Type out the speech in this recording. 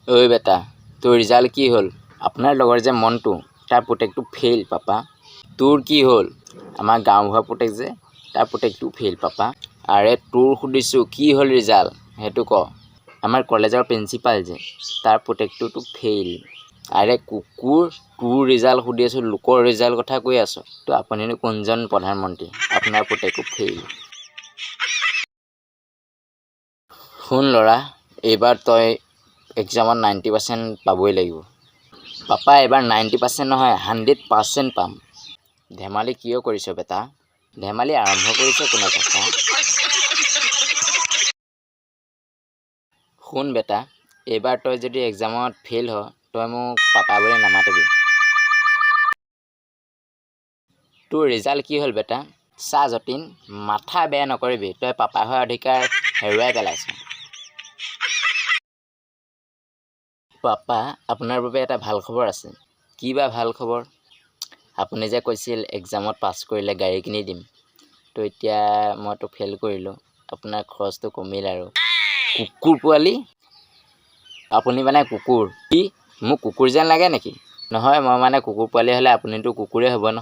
ঐ বেটা, তোৰ ৰিজাল্ট কি হ'ল? আপোনাৰ লগৰ যে মনটো, তাৰ পুতেকটো ফেইল পাপা। তোৰ কি হ'ল? আমাৰ গাঁওবুঢ়া পুতেক যে, তাৰ পুতেকটো ফেইল পাপা। আৰে তোৰ সুধিছোঁ কি হ'ল ৰিজাল্ট সেইটো ক। আমাৰ কলেজৰ প্ৰিন্সিপাল যে, তাৰ পুতেকটোতো ফেইল। আৰে কুকুৰ, তোৰ ৰিজাল্ট সুধি আছোঁ, লোকৰ ৰিজাল্ট কথা কৈ আছোঁ। তো আপুনিনো কোনজন প্ৰধানমন্ত্ৰী? আপোনাৰ পুতেকো ফেইল। শুন ল'ৰা, এইবাৰ তই এক্সামত 90% পাবই লাগিব। পাপা এবাৰ 90% নহয় 100% পাম। ধেমালি কিয় কৰিছ বেটা? ধেমালি আৰম্ভ কৰিছে কোনে পাপা? শুন বেটা, এইবাৰ তই যদি এক্সামত ফেইল হ, তই মোক পাপা বুলি নামাতিবি। তোৰ ৰিজাল্ট কি হ'ল বেটা? চা যতীন, মাথা বেয়া নকৰিবি, তই পাপা হোৱাৰ অধিকাৰ হেৰুৱাই পেলাইছ। পাপা, আপোনাৰ বাবে এটা ভাল খবৰ আছে। কি বা ভাল খবৰ? আপুনি যে কৈছিল এক্সামত পাছ কৰিলে গাড়ী কিনি দিম। তো এতিয়া মইতো ফেইল কৰিলোঁ, আপোনাৰ খৰচটো কমিল আৰু। কুকুৰ পোৱালি? আপুনি মানে কুকুৰ? কি মোক কুকুৰ যেন লাগে নেকি? নহয়, মই মানে কুকুৰ পোৱালি হ'লে আপুনিতো কুকুৰেই হ'ব ন।